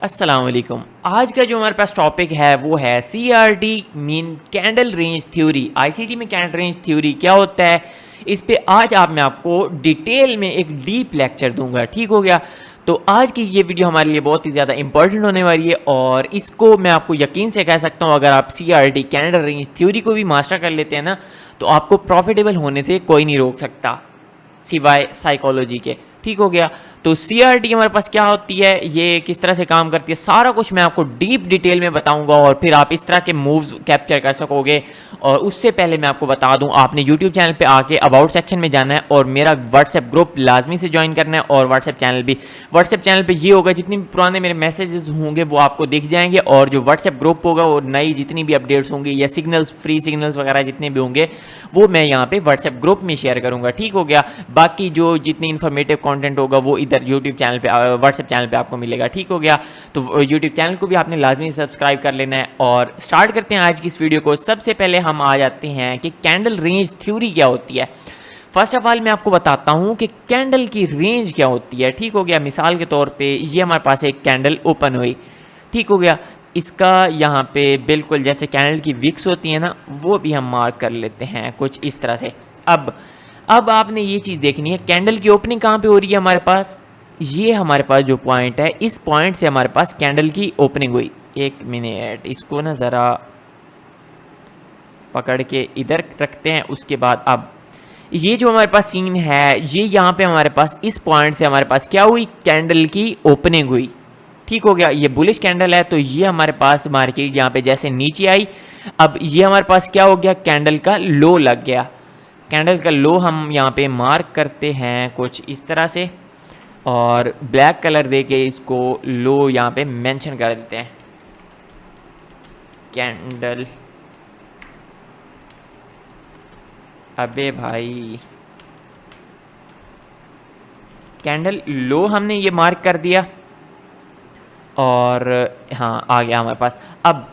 अस्सलाम वालेकुम। आज का जो हमारे पास टॉपिक है वो है CRT mean candle range theory. ICT में कैंडल रेंज थ्योरी क्या होता है, इस पे आज मैं आपको डिटेल में एक डीप लेक्चर दूंगा। ठीक हो गया। तो आज की ये वीडियो हमारे लिए बहुत ही ज़्यादा इंपॉर्टेंट होने वाली है और इसको मैं आपको यकीन से कह सकता हूँ, अगर आप सीआरटी कैंडल रेंज थ्योरी को भी मास्टर कर लेते हैं ना, तो आपको प्रॉफिटेबल होने से कोई नहीं रोक सकता सिवाय साइकोलॉजी के। ठीक हो गया। तो सीआरटी हमारे पास क्या होती है, ये किस तरह से काम करती है, सारा कुछ मैं आपको डीप डिटेल में बताऊंगा और फिर आप इस तरह के मूव्स कैप्चर कर सकोगे। और उससे पहले मैं आपको बता दूं, आपने यूट्यूब चैनल पे आके अबाउट सेक्शन में जाना है और मेरा व्हाट्सएप ग्रुप लाजमी से ज्वाइन करना है। और व्हाट्सएप चैनल पे ये होगा, जितने भी पुराने मेरे मैसेजेस होंगे वो आपको दिख जाएंगे और जो व्हाट्सएप ग्रुप होगा वो नई जितनी भी अपडेट्स होंगी या सिग्नल्स, फ्री सिग्नल्स वगैरह जितने भी होंगे वो मैं यहाँ पे व्हाट्सएप ग्रुप में शेयर करूँगा। ठीक हो गया। बाकी जो जितनी इन्फॉर्मेटिव कंटेंट होगा वो इधर यूट्यूब चैनल पे, व्हाट्सएप चैनल पे आपको मिलेगा। ठीक हो गया। तो यूट्यूब चैनल को भी आपने लाजमी सब्सक्राइब कर लेना है। और स्टार्ट करते हैं आज की इस वीडियो को। सबसे पहले हम आ जाते हैं कि कैंडल रेंज थ्योरी क्या होती है। फर्स्ट ऑफ ऑल मैं आपको बताता हूं कि कैंडल की रेंज क्या होती है। ठीक हो गया। मिसाल के तौर पे ये हमारे पास एक कैंडल ओपन हुई। ठीक हो गया। इसका यहाँ पे बिल्कुल जैसे कैंडल की विक्स होती है ना, वो भी हम मार्क कर लेते हैं कुछ इस तरह से। अब आपने ये चीज़ देखनी है, कैंडल की ओपनिंग कहाँ पे हो रही है हमारे पास। ये हमारे पास जो पॉइंट है, इस पॉइंट से हमारे पास कैंडल की ओपनिंग हुई। एक मिनट, इसको ना ज़रा पकड़ के इधर रखते हैं। उसके बाद अब ये जो हमारे पास सीन है, ये यहाँ पे हमारे पास इस पॉइंट से हमारे पास क्या हुई, कैंडल की ओपनिंग हुई। ठीक हो गया। ये बुलिश कैंडल है तो ये हमारे पास मार्केट यहाँ पे जैसे नीचे आई, अब ये हमारे पास क्या हो गया, कैंडल का लो लग गया। कैंडल का लो हम यहाँ पे मार्क करते हैं कुछ इस तरह से और ब्लैक कलर दे के इसको लो यहाँ पे मेंशन कर देते हैं। कैंडल, अबे भाई, कैंडल लो हमने ये मार्क कर दिया और हाँ आ गया हमारे पास। अब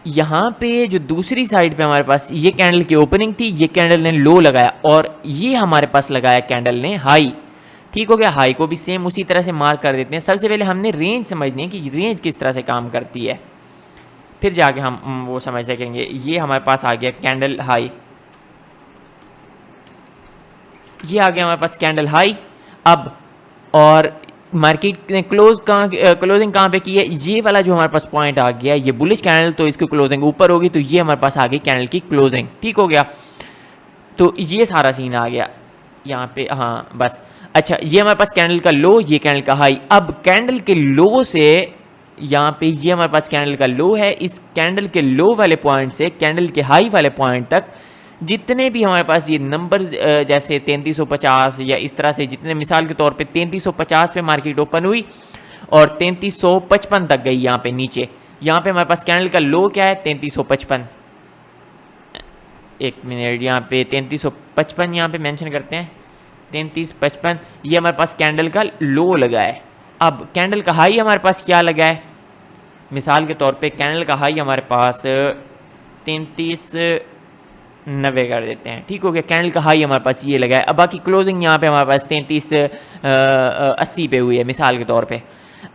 यहाँ पे जो दूसरी साइड पे हमारे पास ये कैंडल की ओपनिंग थी, ये कैंडल ने लो लगाया और ये हमारे पास लगाया कैंडल ने हाई। ठीक हो गया। हाई को भी सेम उसी तरह से मार्क कर देते हैं। सबसे पहले हमने रेंज समझनी है कि रेंज किस तरह से काम करती है, फिर जाके हम वो समझ सकेंगे। ये हमारे पास आ गया कैंडल हाई, ये आ गया हमारे पास कैंडल हाई। अब और मार्केट ने क्लोजिंग कहाँ पे की है, ये वाला जो हमारे पास पॉइंट आ गया, ये बुलिश कैंडल, तो इसकी क्लोजिंग ऊपर होगी, तो ये हमारे पास आ गई कैंडल की क्लोजिंग। ठीक हो गया। तो ये सारा सीन आ गया यहाँ पे। हाँ बस। अच्छा, ये हमारे पास कैंडल का लो, ये कैंडल का हाई। अब कैंडल के लो से यहाँ पे ये हमारे पास कैंडल का लो है, इस कैंडल के लो वाले पॉइंट से कैंडल के हाई वाले पॉइंट तक जितने भी हमारे पास ये नंबर, जैसे 3350 या इस तरह से, जितने मिसाल के तौर पे 3350 पे मार्केट ओपन हुई और 3355 तक गई यहाँ पे नीचे। यहाँ पे हमारे पास कैंडल का लो क्या है, 3355। एक मिनट, यहाँ पे 3355 यहाँ पे मेंशन करते हैं, 3355 ये हमारे पास कैंडल का लो लगा है। अब कैंडल का हाई हमारे पास क्या लगा है, मिसाल के तौर पे कैंडल का हाई हमारे पास 3390 कर देते हैं। ठीक हो गया। कैंडल का हाई हमारे पास ये लगा है। अब बाकी क्लोजिंग यहाँ पे हमारे पास 3380 पे हुई है मिसाल के तौर पे।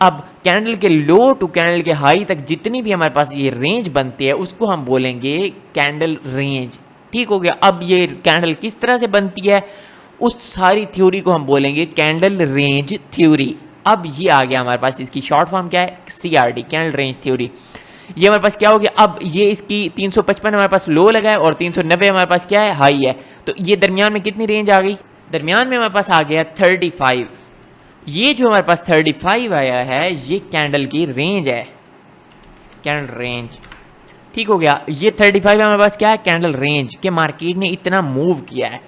अब कैंडल के लो टू कैंडल के हाई तक जितनी भी हमारे पास ये रेंज बनती है उसको हम बोलेंगे कैंडल रेंज। ठीक हो गया। अब ये कैंडल किस तरह से बनती है, उस सारी थ्योरी को हम बोलेंगे कैंडल रेंज थ्योरी। अब ये आ गया हमारे पास, इसकी शॉर्ट फॉर्म क्या है, सीआरटी, कैंडल रेंज थ्योरी। ये हमारे पास क्या हो गया, अब ये इसकी 355 हमारे पास लो लगा है और 390 हमारे पास क्या है, हाई है। तो ये दरमियान में कितनी रेंज आ गई, दरमियान में हमारे पास आ गया 35। ये जो हमारे पास 35 आया है, ये कैंडल की रेंज है, कैंडल रेंज। ठीक हो गया। ये 35 हमारे पास क्या है, कैंडल रेंज के मार्केट ने इतना मूव किया है।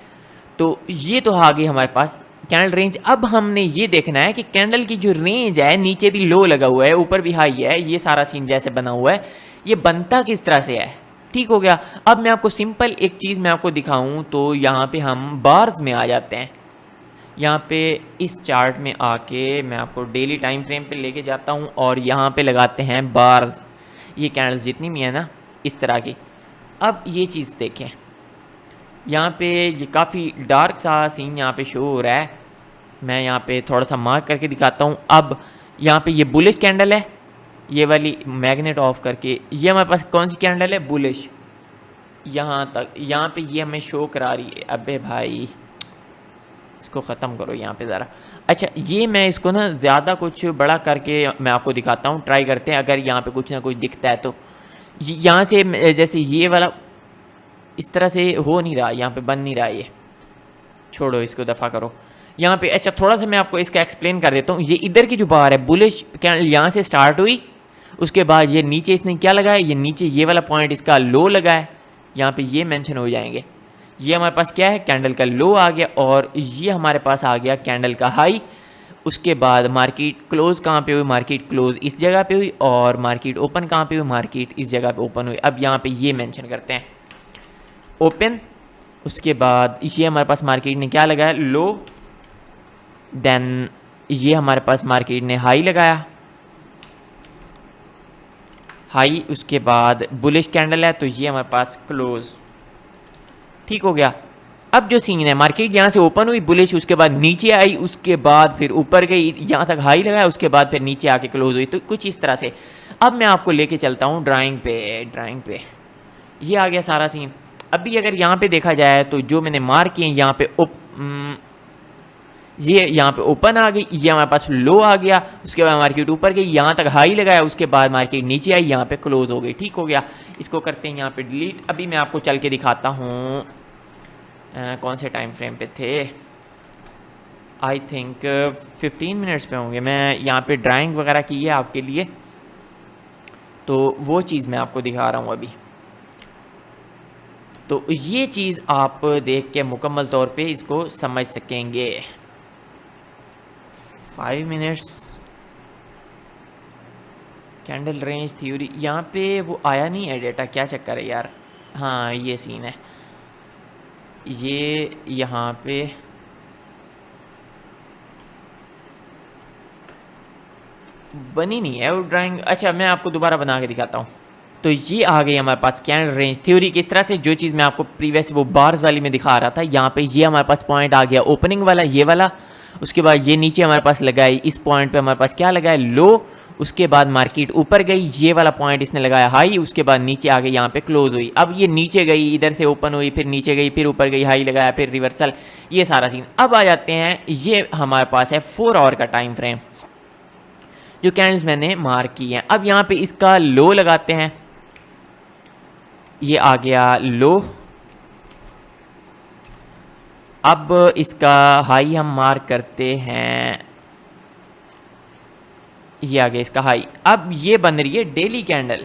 तो ये तो आ गई हमारे पास कैंडल रेंज। अब हमने ये देखना है कि कैंडल की जो रेंज है, नीचे भी लो लगा हुआ है, ऊपर भी हाई है, ये सारा सीन जैसे बना हुआ है, ये बनता किस तरह से है। ठीक हो गया। अब मैं आपको सिंपल एक चीज़ मैं आपको दिखाऊं, तो यहाँ पे हम बार्स में आ जाते हैं। यहाँ पे इस चार्ट में आके मैं आपको डेली टाइम फ्रेम पे लेके जाता हूँ और यहाँ पे लगाते हैं बार्स। ये कैंडल्स जितनी भी है ना इस तरह की। अब ये चीज़ देखें, यहाँ पे ये काफ़ी डार्क सा सीन यहाँ पे शो हो रहा है। मैं यहाँ पे थोड़ा सा मार्क करके दिखाता हूँ। अब यहाँ पे ये बुलिश कैंडल है, ये वाली मैग्नेट ऑफ करके, ये हमारे पास कौन सी कैंडल है, बुलिश, यहाँ तक, यहाँ पे ये हमें शो करा रही है। अबे भाई इसको ख़त्म करो यहाँ पे ज़रा। अच्छा ये मैं इसको ना ज़्यादा कुछ बड़ा करके मैं आपको दिखाता हूँ, ट्राई करते हैं अगर यहाँ पे कुछ ना कुछ दिखता है तो। यहाँ से जैसे ये वाला इस तरह से हो नहीं रहा, यहाँ पे बन नहीं रहा, ये छोड़ो इसको, दफ़ा करो यहाँ पे। अच्छा थोड़ा सा मैं आपको इसका एक्सप्लेन कर देता हूँ। ये इधर की जो बार है बुलिश कैंडल यहाँ से स्टार्ट हुई, उसके बाद ये नीचे इसने क्या लगाया, ये नीचे ये वाला पॉइंट इसका लो लगा है, यहाँ पे ये मेंशन हो जाएंगे। ये हमारे पास क्या है, कैंडल का लो आ गया, और ये हमारे पास आ गया कैंडल का हाई। उसके बाद मार्केट क्लोज कहाँ पे हुई, मार्केट क्लोज इस जगह पे हुई, और मार्केट ओपन कहाँ पे हुई, मार्केट इस जगह पे ओपन हुई। अब यहाँ पे ये मेंशन करते हैं ओपन, उसके बाद ये हमारे पास मार्केट ने क्या लगाया, लो, देन ये हमारे पास मार्केट ने हाई लगाया, हाई, उसके बाद बुलिश कैंडल है तो ये हमारे पास क्लोज। ठीक हो गया। अब जो सीन है, मार्केट यहाँ से ओपन हुई बुलिश, उसके बाद नीचे आई, उसके बाद फिर ऊपर गई, यहाँ तक हाई लगाया, उसके बाद फिर नीचे आके क्लोज हुई, तो कुछ इस तरह से। अब मैं आपको लेके चलता हूँ ड्राइंग पे। ये आ गया सारा सीन। अभी अगर यहाँ पे देखा जाए तो जो मैंने मार्क किए यहाँ पे ये यहाँ पे ओपन आ गई, ये हमारे पास लो आ गया, उसके बाद मार्केट ऊपर गई, यहाँ तक हाई लगाया, उसके बाद मार्केट नीचे आई, यहाँ पे क्लोज हो गई। ठीक हो गया। इसको करते हैं यहाँ पे डिलीट। अभी मैं आपको चल के दिखाता हूँ कौन से टाइम फ्रेम पे थे, आई थिंक 15 मिनट्स पे होंगे। मैं यहाँ पे ड्राइंग वगैरह की है आपके लिए, तो वो चीज़ मैं आपको दिखा रहा हूँ अभी। तो ये चीज़ आप देख के मुकम्मल तौर पे इसको समझ सकेंगे। 5 मिनट्स कैंडल रेंज थ्योरी, यहाँ पे वो आया नहीं है डेटा, क्या चक्कर है यार। हाँ ये सीन है, ये यहाँ पे बनी नहीं है वो ड्राइंग। अच्छा मैं आपको दोबारा बना के दिखाता हूँ। तो ये आ गई हमारे पास कैंडल रेंज थ्योरी। किस तरह से, जो चीज़ मैं आपको प्रीवियस वो बार्स वाली में दिखा रहा था, यहाँ पे ये हमारे पास पॉइंट आ गया ओपनिंग वाला, ये वाला, उसके बाद ये नीचे हमारे पास लगाई, इस पॉइंट पे हमारे पास क्या लगाया, लो, उसके बाद मार्केट ऊपर गई, ये वाला पॉइंट इसने लगाया हाई, उसके बाद नीचे आ गई, यहाँ पे क्लोज हुई। अब ये नीचे गई, इधर से ओपन हुई, फिर नीचे गई, फिर ऊपर गई, हाई लगाया, फिर रिवर्सल, ये सारा सीन। अब आ जाते हैं, ये हमारे पास है 4 आवर का टाइम फ्रेम, जो कैंडल्स मैंने मार्क की हैं। अब यहाँ पे इसका लो लगाते हैं, ये आ गया लो। अब इसका हाई हम मार्क करते हैं, ये आ गया इसका हाई। अब ये बन रही है डेली कैंडल।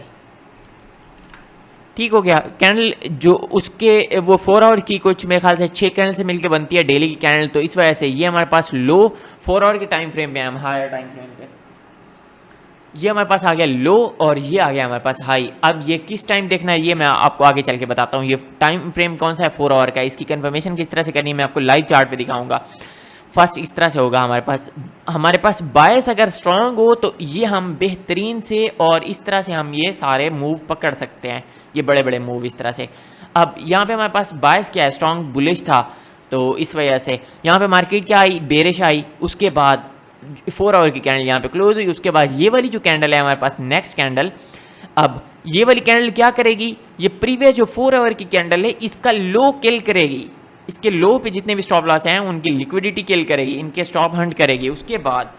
ठीक हो गया। कैंडल जो उसके वो 4 आवर की कुछ मेरे ख्याल से 6 कैंडल से मिलकर बनती है डेली की कैंडल, तो इस वजह से ये हमारे पास लो 4 आवर के टाइम फ्रेम पे, हम हायर टाइम फ्रेम पे, ये हमारे पास आ गया लो, और ये आ गया हमारे पास हाई। अब ये किस टाइम देखना है ये मैं आपको आगे चल के बताता हूँ। ये टाइम फ्रेम कौन सा है, 4 आवर का। इसकी कंफर्मेशन किस तरह से करनी है मैं आपको लाइव चार्ट पे दिखाऊंगा। फर्स्ट इस तरह से होगा, हमारे पास बायस अगर स्ट्रांग हो तो ये हम बेहतरीन से, और इस तरह से हम ये सारे मूव पकड़ सकते हैं, ये बड़े बड़े मूव इस तरह से। अब यहाँ पे हमारे पास बायस क्या है, स्ट्रांग बुलिश था, तो इस वजह से यहाँ पे मार्केट क्या आई, बेरिश आई, उसके बाद 4 आवर की कैंडल यहाँ पे क्लोज हुई। उसके बाद ये वाली जो कैंडल है हमारे पास नेक्स्ट कैंडल, अब ये वाली कैंडल क्या करेगी, ये प्रीवियस जो 4 आवर की कैंडल है इसका लो किल करेगी, इसके लो पे जितने भी स्टॉप लॉस हैं उनकी लिक्विडिटी किल करेगी, इनके स्टॉप हंट करेगी। उसके बाद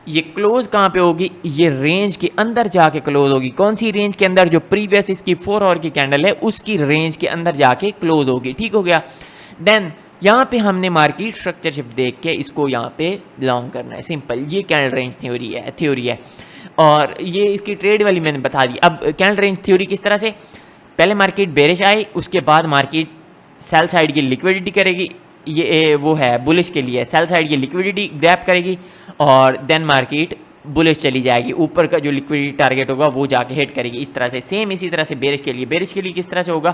ये क्लोज कहाँ पे होगी, ये रेंज के अंदर जाके क्लोज होगी। कौन सी रेंज के अंदर, जो प्रीवियस इसकी 4 आवर की कैंडल है उसकी रेंज के अंदर जाके क्लोज होगी। ठीक हो गया। देन यहाँ पे हमने मार्केट स्ट्रक्चर शिफ्ट देख के इसको यहाँ पे बिलोंग करना है, सिंपल। ये कैंडल रेंज थ्योरी है, और ये इसकी ट्रेड वाली मैंने बता दी। अब कैंडल रेंज थ्योरी किस तरह से, पहले मार्केट बेरिश आई, उसके बाद मार्केट सेल साइड की लिक्विडिटी करेगी, ये वो है बुलिश के लिए, सेल साइड की लिक्विडिटी ग्रैब करेगी, और देन मार्केट बुलिश चली जाएगी, ऊपर का जो लिक्विडिटी टारगेट होगा वो जाके हिट करेगी। इस तरह से सेम इसी तरह से बेरिश के लिए किस तरह से होगा,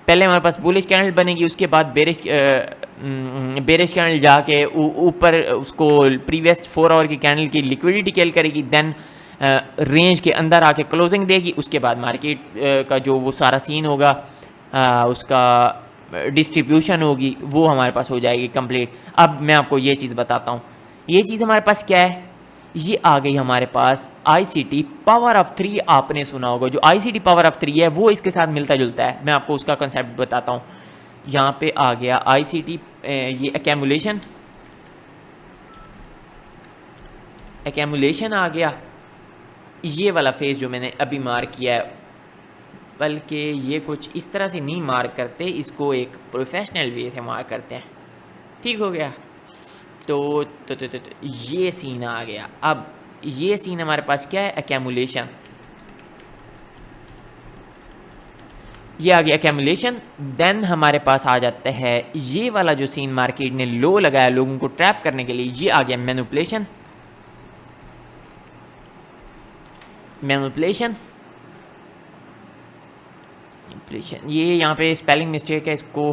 पहले हमारे पास बुलिश कैंडल बनेगी, उसके बाद बेरिश कैंडल जाके ऊपर उसको प्रीवियस 4 आवर की कैंडल की लिक्विडिटी किल करेगी, देन रेंज के अंदर आके क्लोजिंग देगी। उसके बाद मार्केट का जो वो सारा सीन होगा, उसका डिस्ट्रीब्यूशन होगी, वो हमारे पास हो जाएगी कंप्लीट। अब मैं आपको ये चीज़ बताता हूँ, ये चीज़ हमारे पास क्या है, ये आ गई हमारे पास ICT पावर ऑफ 3। आपने सुना होगा जो ICT पावर ऑफ 3 है वो इसके साथ मिलता जुलता है। मैं आपको उसका कंसेप्ट बताता हूँ। यहाँ पे आ गया ICT, ये एक्यूमुलेशन आ गया। ये वाला फेज जो मैंने अभी मार्क किया है, बल्कि ये कुछ इस तरह से नहीं मार्क करते, इसको एक प्रोफेशनल वे से मार्क करते हैं। ठीक हो गया। तो ये सीन आ गया। अब ये सीन हमारे पास क्या है, एक्यूमुलेशन। ये आ गया एक्यूमुलेशन। देन हमारे पास आ जाता है ये वाला जो सीन मार्केट ने लो लगाया लोगों को ट्रैप करने के लिए, ये आ गया मैनिपुलेशन। ये यहाँ पे स्पेलिंग मिस्टेक है, इसको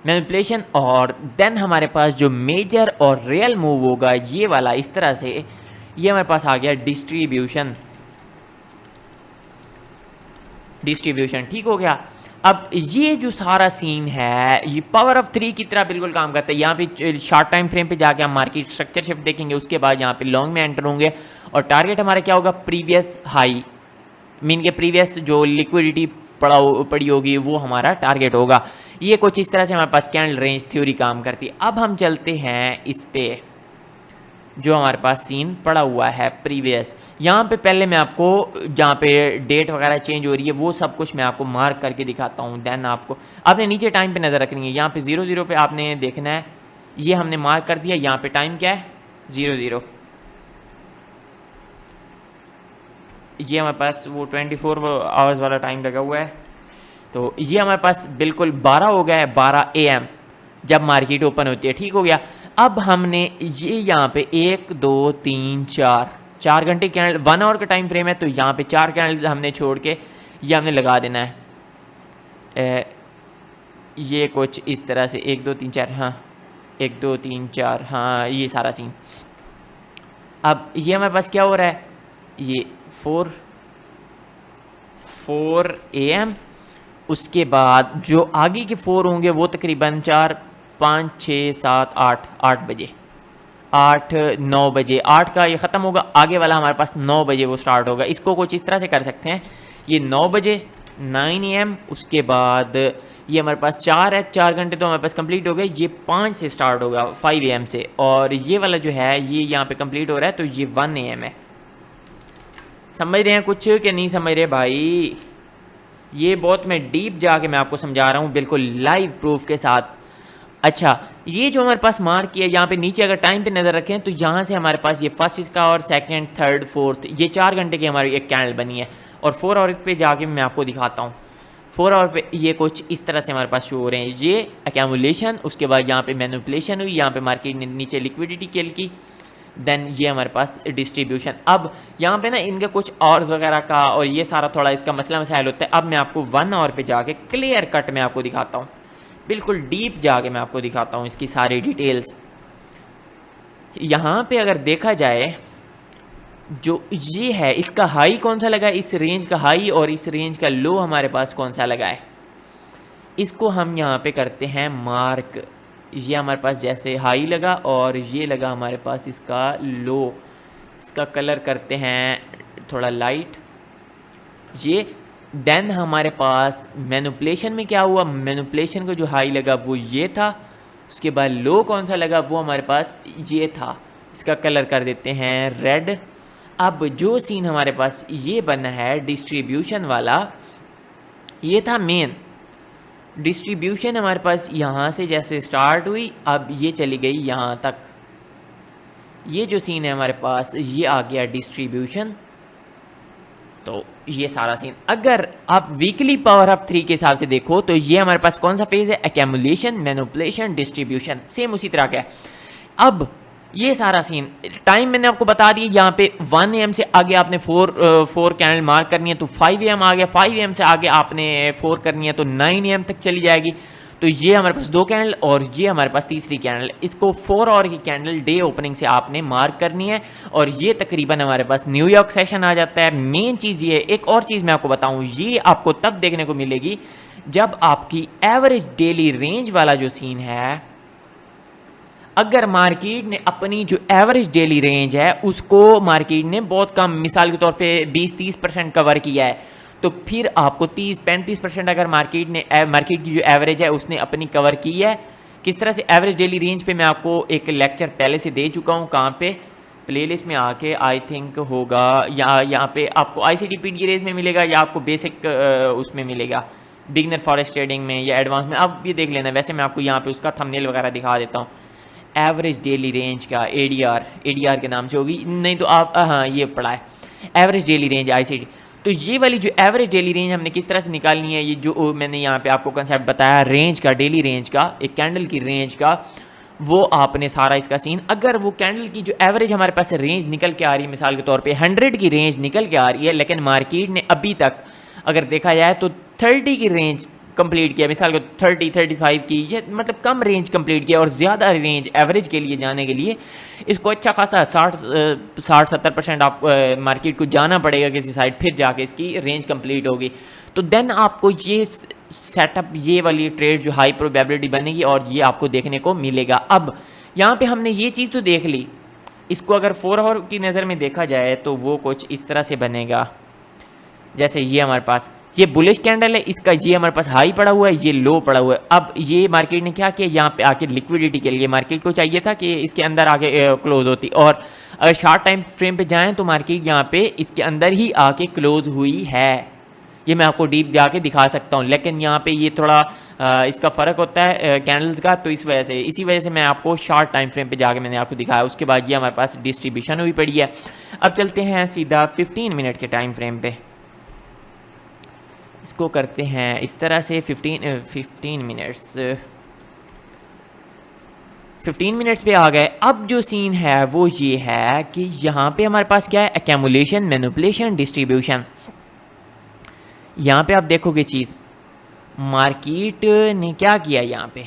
मैनिपुलेशन। और देन हमारे पास जो मेजर और रियल मूव होगा ये वाला इस तरह से, ये हमारे पास आ गया डिस्ट्रीब्यूशन। ठीक हो गया। अब ये जो सारा सीन है ये पावर ऑफ 3 की तरह बिल्कुल काम करता है। यहाँ पे शॉर्ट टाइम फ्रेम पे जाके हम मार्केट स्ट्रक्चर शिफ्ट देखेंगे, उसके बाद यहाँ पे लॉन्ग में एंटर होंगे और टारगेट हमारा क्या होगा, प्रीवियस हाई, मीन के प्रीवियस जो लिक्विडिटी पड़ी होगी वो हमारा टारगेट होगा। ये कुछ इस तरह से हमारे पास कैंडल रेंज थ्योरी काम करती है। अब हम चलते हैं इस पे जो हमारे पास सीन पड़ा हुआ है प्रीवियस। यहाँ पे पहले मैं आपको जहाँ पे डेट वगैरह चेंज हो रही है वो सब कुछ मैं आपको मार्क करके दिखाता हूँ। देन आपने नीचे टाइम पे नज़र रखनी है। यहाँ पे 00 पे आपने देखना है, ये हमने मार्क कर दिया। यहाँ पे टाइम क्या है, 00। ये हमारे पास वो 24 आवर्स वाला टाइम लगा हुआ है। तो ये हमारे पास बिल्कुल 12 हो गया है, 12 AM जब मार्केट ओपन होती है। ठीक हो गया। अब हमने ये यहाँ पे 1 2 3 4 घंटे कैंडल, 1 आवर का टाइम फ्रेम है, तो यहाँ पे 4 कैंडल्स हमने छोड़ के ये हमने लगा देना है। ये कुछ इस तरह से 1 2 3 4, हाँ 1 2 3 4, हाँ ये सारा सीन। अब ये हमारे पास क्या हो रहा है, ये 4 AM। उसके बाद जो आगे के 4 होंगे वो तकरीबन 4 5 6 7 8 बजे, 8 9 बजे, 8 का ये ख़त्म होगा, आगे वाला हमारे पास 9 बजे वो स्टार्ट होगा। इसको कुछ इस तरह से कर सकते हैं, ये 9 बजे 9 AM। उसके बाद ये हमारे पास 4 है, 4 घंटे तो हमारे पास कंप्लीट हो गए। ये 5 से स्टार्ट होगा 5 AM से, और ये वाला जो है ये यहाँ पे कंप्लीट हो रहा है, तो ये 1 AM है। समझ रहे हैं कुछ कि नहीं समझ रहे भाई? ये बहुत मैं डीप जाके मैं आपको समझा रहा हूँ बिल्कुल लाइव प्रूफ के साथ। अच्छा, ये जो हमारे पास मार्क किया यहाँ पे नीचे अगर टाइम पे नज़र रखें तो यहाँ से हमारे पास ये फर्स्ट इसका और सेकंड थर्ड फोर्थ ये 4 घंटे की हमारी एक कैंडल बनी है। और 4 आवर पे जाके मैं आपको दिखाता हूँ। 4 आवर पे ये कुछ इस तरह से हमारे पास शो हो रहे हैं। ये एक्यूमुलेशन, उसके बाद यहाँ पे मैनिपुलेशन हुई, यहाँ पे मार्केट ने नीचे लिक्विडिटी किल की, देन ये हमारे पास डिस्ट्रीब्यूशन। अब यहाँ पे ना इनके कुछ आवर्स वगैरह का और ये सारा थोड़ा इसका मसला मसाइल होता है। अब मैं आपको 1 आवर पे जाके क्लियर कट में आपको दिखाता हूँ, बिल्कुल डीप जाके मैं आपको दिखाता हूँ इसकी सारी डिटेल्स। यहाँ पे अगर देखा जाए जो ये है इसका हाई कौन सा लगा है, इस रेंज का हाई और इस रेंज का लो हमारे पास कौन सा लगा है, इसको हम यहाँ पे करते हैं मार्क। ये हमारे पास जैसे हाई लगा और ये लगा हमारे पास इसका लो, इसका कलर करते हैं थोड़ा लाइट ये। देन हमारे पास मैनिपुलेशन में क्या हुआ, मैनिपुलेशन को जो हाई लगा वो ये था, उसके बाद लो कौन सा लगा वो हमारे पास ये था, इसका कलर कर देते हैं रेड। अब जो सीन हमारे पास ये बना है डिस्ट्रीब्यूशन वाला, ये था मेन डिस्ट्रीब्यूशन हमारे पास यहाँ से जैसे स्टार्ट हुई, अब ये चली गई यहाँ तक। ये जो सीन है हमारे पास ये आ गया डिस्ट्रीब्यूशन। तो ये सारा सीन अगर आप वीकली पावर ऑफ 3 के हिसाब से देखो तो ये हमारे पास कौन सा फेज है, एक्यूमुलेशन, मैनिपुलेशन, डिस्ट्रीब्यूशन, सेम उसी तरह का है। अब ये सारा सीन टाइम मैंने आपको बता दिया। यहाँ पे 1 AM से आगे आपने 4 कैंडल मार्क करनी है तो 5 AM आ गया, 5 AM से आगे आपने 4 करनी है तो 9 AM तक चली जाएगी। तो ये हमारे पास 2 कैंडल और ये हमारे पास तीसरी कैंडल, इसको 4 आवर की कैंडल डे ओपनिंग से आपने मार्क करनी है। और ये तकरीबन हमारे पास न्यूयॉर्क सेशन आ जाता है। मेन चीज़ ये, एक और चीज़ मैं आपको बताऊँ, ये आपको तब देखने को मिलेगी जब आपकी एवरेज डेली रेंज वाला जो सीन है, अगर मार्केट ने अपनी जो एवरेज डेली रेंज है उसको मार्केट ने बहुत कम, मिसाल के तौर पे 20-30% कवर किया है, तो फिर आपको 30-35% अगर मार्केट की जो एवरेज है उसने अपनी कवर की है, किस तरह से एवरेज डेली रेंज पे मैं आपको एक लेक्चर पहले से दे चुका हूँ। कहाँ पे? प्लेलिस्ट में आके आई थिंक होगा, या यहाँ पे आपको ICT PD रेज में मिलेगा, या आपको बेसिक उसमें मिलेगा, बिगनर फॉरेक्स ट्रेडिंग में या एडवांस में, आप ये देख लेना। वैसे मैं आपको यहाँ पे उसका थंबनेल वगैरह दिखा देता हूँ। एवरेज डेली रेंज का ADR के नाम से होगी, नहीं तो आप हाँ ये पढ़ा है, एवरेज डेली रेंज ICT। तो ये वाली जो एवरेज डेली रेंज हमने किस तरह से निकालनी है, ये जो मैंने यहाँ पे आपको कंसेप्ट बताया रेंज का, डेली रेंज का, एक कैंडल की रेंज का, वो आपने सारा इसका सीन, अगर वो कैंडल की जो एवरेज हमारे पास रेंज निकल के आ रही है, मिसाल के तौर पे 100 की रेंज निकल के आ रही है, लेकिन मार्केट ने अभी तक अगर देखा जाए तो 30 की रेंज कंप्लीट किया, मिसाल को 30-35 की, ये मतलब कम रेंज कंप्लीट किया, और ज़्यादा रेंज एवरेज के लिए जाने के लिए इसको अच्छा खासा 60-70% आप मार्केट को जाना पड़ेगा किसी साइड, फिर जाके इसकी रेंज कंप्लीट होगी। तो देन आपको ये सेटअप, ये वाली ट्रेड जो हाई प्रोबेबिलिटी बनेगी, और ये आपको देखने को मिलेगा। अब यहाँ पे हमने ये चीज़ तो देख ली, इसको अगर 4 आवर की नज़र में देखा जाए तो वो कुछ इस तरह से बनेगा, जैसे ये हमारे पास ये बुलिश कैंडल है, इसका ये हमारे पास हाई पड़ा हुआ है, ये लो पड़ा हुआ है। अब ये मार्केट ने क्या किया, यहाँ पे आके लिक्विडिटी के लिए मार्केट को चाहिए था कि इसके अंदर आके क्लोज होती, और अगर शॉर्ट टाइम फ्रेम पे जाएं तो मार्केट यहाँ पे इसके अंदर ही आके क्लोज हुई है। ये मैं आपको डीप जाके दिखा सकता हूँ, लेकिन यहाँ पे ये थोड़ा इसका फ़र्क होता है कैंडल्स का, तो इसी वजह से मैं आपको शॉर्ट टाइम फ्रेम पे जाके मैंने आपको दिखाया। उसके बाद ये हमारे पास डिस्ट्रीब्यूशन हुई पड़ी है। अब चलते हैं सीधा 15 मिनट के टाइम फ्रेम पे, इसको करते हैं इस तरह से 15 मिनट्स पे आ गए। अब जो सीन है वो ये है कि यहाँ पे हमारे पास क्या है, एक्यूमुलेशन, मैनिपुलेशन, डिस्ट्रीब्यूशन। यहाँ पे आप देखोगे चीज़, मार्केट ने क्या किया, यहाँ पे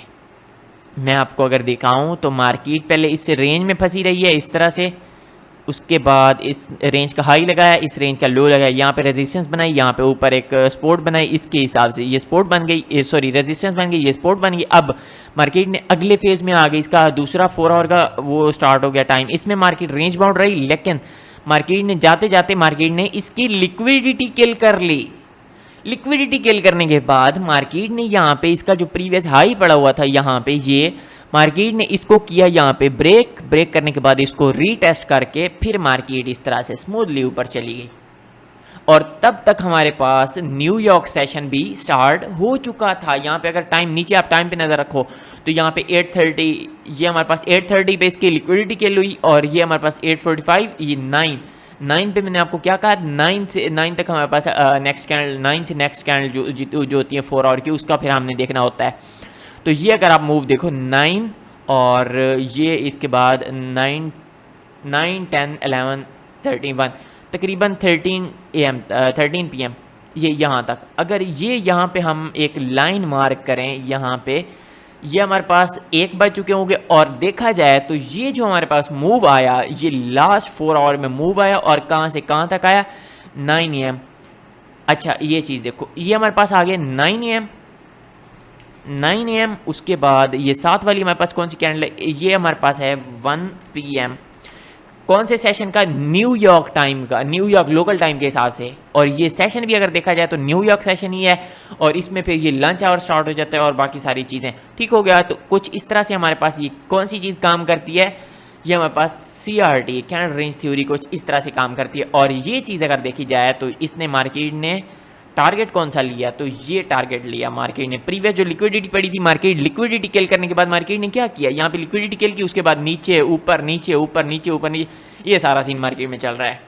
मैं आपको अगर दिखाऊं तो मार्केट पहले इस रेंज में फंसी रही है इस तरह से, उसके बाद इस रेंज का हाई लगाया, इस रेंज का लो लगाया, यहाँ पे रेजिस्टेंस बनाई, यहाँ पे ऊपर एक सपोर्ट बनाई, इसके हिसाब से ये सपोर्ट बन गई, सॉरी रेजिस्टेंस बन गई, ये सपोर्ट बन गई। अब मार्केट ने अगले फेज में आ गई, इसका दूसरा 4 आवर का वो स्टार्ट हो गया टाइम, इसमें मार्केट रेंज बाउंड रही, लेकिन मार्केट ने जाते जाते मार्केट ने इसकी लिक्विडिटी किल कर ली। लिक्विडिटी किल करने के बाद मार्केट ने यहाँ पे इसका जो प्रीवियस हाई पड़ा हुआ था, यहाँ पे ये मार्केट ने इसको किया यहाँ पे ब्रेक करने के बाद इसको रीटेस्ट करके फिर मार्केट इस तरह से स्मूथली ऊपर चली गई, और तब तक हमारे पास न्यूयॉर्क सेशन भी स्टार्ट हो चुका था। यहाँ पे अगर टाइम नीचे आप टाइम पे नज़र रखो तो यहाँ पे 8:30, ये हमारे पास 8:30 पे इसकी लिक्विडिटी किल हुई, और ये हमारे पास 8:45, ये 9 पे मैंने आपको क्या कहा, 9 तक हमारे पास नेक्स्ट कैंडल, 9 से नेक्स्ट कैंडल जो होती है 4 आवर की, उसका फिर हमने देखना होता है। तो ये अगर आप मूव देखो 9, और ये इसके बाद 9, 10, 11, 31, तकरीबन 13 PM ये यहाँ तक। अगर ये यहाँ पे हम एक लाइन मार्क करें, यहाँ पे ये हमारे पास 1 बज चुके होंगे, और देखा जाए तो ये जो हमारे पास मूव आया, ये लास्ट 4 आवर में मूव आया, और कहाँ से कहाँ तक आया, 9 AM। अच्छा ये चीज़ देखो, ये हमारे पास आ गया 9 AM। उसके बाद ये 7 वाली हमारे पास कौन सी कैंडल है, ये हमारे पास है 1 PM, कौन से सेशन का, न्यूयॉर्क टाइम का, न्यूयॉर्क लोकल टाइम के हिसाब से। और ये सेशन भी अगर देखा जाए तो न्यूयॉर्क सेशन ही है, और इसमें फिर ये लंच आवर स्टार्ट हो जाता है और बाकी सारी चीज़ें ठीक हो गया। तो कुछ इस तरह से हमारे पास ये कौन सी चीज़ काम करती है, ये हमारे पास CRT, कैंडल रेंज थ्योरी, कुछ इस तरह से काम करती है। और ये चीज़ अगर देखी जाए तो इसने मार्केट ने टारगेट कौन सा लिया, तो ये टारगेट लिया मार्केट ने, प्रीवियस जो लिक्विडिटी पड़ी थी, मार्केट लिक्विडिटी किल करने के बाद मार्केट ने क्या किया, यहाँ पे लिक्विडिटी किल की, उसके बाद नीचे ऊपर नीचे ऊपर नीचे ऊपर नीचे, ये सारा सीन मार्केट में चल रहा है।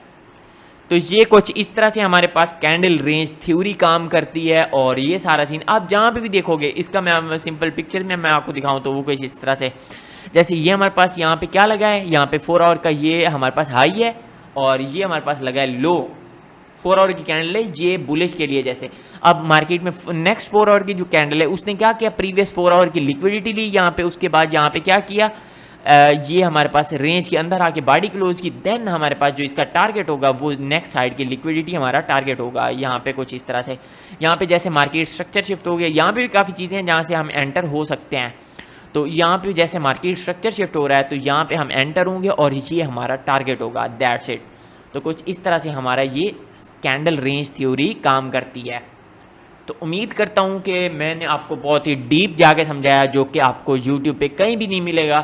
तो ये कुछ इस तरह से हमारे पास कैंडल रेंज थ्योरी काम करती है। और ये सारा सीन आप जहाँ पे भी देखोगे, इसका मैं सिंपल पिक्चर में मैं आपको दिखाऊँ तो वो कुछ इस तरह से, जैसे ये हमारे पास यहाँ पे क्या लगा है, यहाँ पे 4 आवर का ये हमारे पास हाई है, और ये हमारे पास लगा है लो, 4 आवर की कैंडल है, ये बुलिश के लिए। जैसे अब मार्केट में नेक्स्ट 4 आवर की जो कैंडल है, उसने क्या किया, प्रीवियस 4 आवर की लिक्विडिटी ली यहाँ पे, उसके बाद यहाँ पे क्या किया, ये हमारे पास रेंज के अंदर आके बॉडी क्लोज की, देन हमारे पास जो इसका टारगेट होगा वो नेक्स्ट साइड की लिक्विडिटी हमारा टारगेट होगा। यहाँ पे कुछ इस तरह से, यहाँ पे जैसे मार्केट स्ट्रक्चर शिफ्ट हो गया, यहाँ पे भी काफ़ी चीज़ें हैं जहाँ से हम एंटर हो सकते हैं। तो यहाँ पे जैसे मार्केट स्ट्रक्चर शिफ्ट हो रहा है तो यहाँ पे हम एंटर होंगे और ये हमारा टारगेट होगा, दैट्स इट। तो कुछ इस तरह से हमारा ये कैंडल रेंज थ्योरी काम करती है। तो उम्मीद करता हूँ कि मैंने आपको बहुत ही डीप जाके समझाया, जो कि आपको यूट्यूब पे कहीं भी नहीं मिलेगा।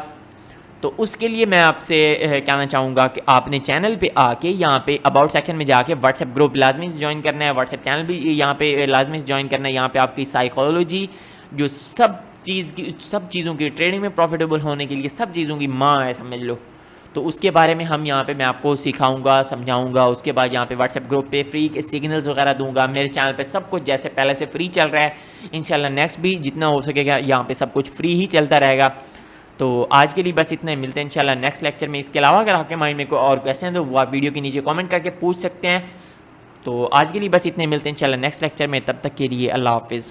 तो उसके लिए मैं आपसे कहना चाहूँगा कि आपने चैनल पे आके यहाँ पे अबाउट सेक्शन में जाके व्हाट्सएप ग्रुप लाजमी से ज्वाइन करना है, व्हाट्सएप चैनल भी यहाँ पे लाजमी से ज्वाइन करना है। यहाँ पे आपकी साइकोलॉजी जो सब चीज़ों की ट्रेडिंग में प्रॉफिटेबल होने के लिए सब चीज़ों की माँ है, समझ लो। तो उसके बारे में हम यहाँ पे मैं आपको सिखाऊंगा, समझाऊंगा। उसके बाद यहाँ पे व्हाट्सएप ग्रुप पे फ्री के सिग्नल्स वगैरह दूंगा। मेरे चैनल पे सब कुछ जैसे पहले से फ्री चल रहा है, इंशाल्लाह नेक्स्ट भी जितना हो सकेगा यहाँ पे सब कुछ फ्री ही चलता रहेगा। तो आज के लिए बस इतना ही, मिलते हैं इंशाल्लाह नेक्स्ट लेक्चर में। इसके अलावा अगर आपके माइंड में कोई और क्वेश्चन है तो वो आप वीडियो के नीचे कमेंट करके पूछ सकते हैं। तो आज के लिए बस इतने, मिलते हैं इंशाल्लाह नेक्स्ट लेक्चर में। तब तक के लिए अल्लाह हाफिज़।